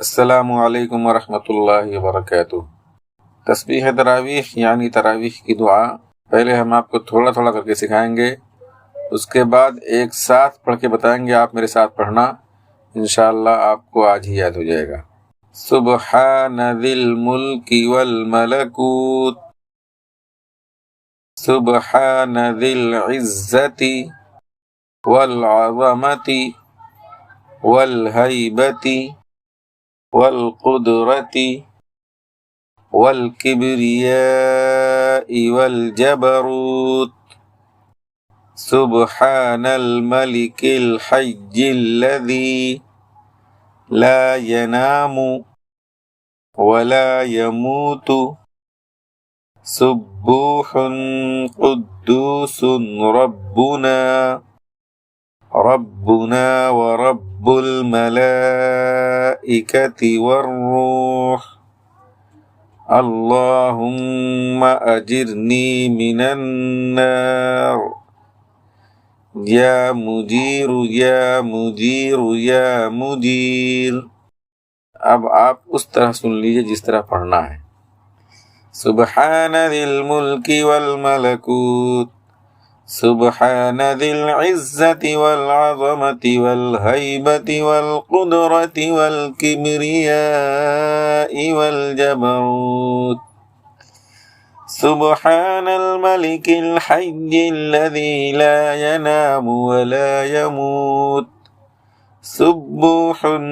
अस्सलामु अलैकुम वरहमतुल्लाहि वबरकातुह। तस्बीह तरावीह यानी तरावीह की दुआ पहले हम आपको थोड़ा थोड़ा करके सिखाएंगे, उसके बाद एक साथ पढ़ के बताएंगे। आप मेरे साथ पढ़ना, इंशाअल्लाह आपको आज ही याद हो जाएगा। सुब्हानदिल मुल्की वल मलकूत, सुब्हानदिल इज्जति वल अज़मति वल हैबति वल कुदरति वल किब्रियाइ वल जबरूत, सुब्हानल मलिकिल हय्यिल्लज़ी ला यनामु वला यमूतु, सुब्बूहुन कुद्दूसुन रब्बुना व रब्बुल मलाइकति वर्रूह, अल्लाहुम्मा अजिरनी मिनन नार, या मुजीरु या मुजीरु या मुजीर। अब आप उस तरह सुन लीजिए जिस तरह पढ़ना है। सुब्हानदिल मुल्की वल मलकूत, सुब्हानदिल इज्जति वल अज़मति वल हैबति वल कुदरति वल किब्रियाइ वल जबरूत, सुब्हानल मलिकिल हय्यिल्लज़ी ला यनामु वला यमूत, सुब्बूहुन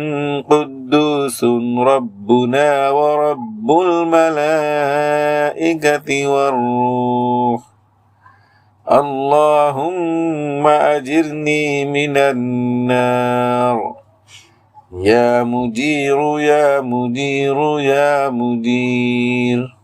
कुद्दूसुन रब्बुना व रब्बुल मलाइकति वर्रूह, अल्लाहुम्मा अजिरनी मिनन नार, या मुजीरु या मुजीरु या मुजीर।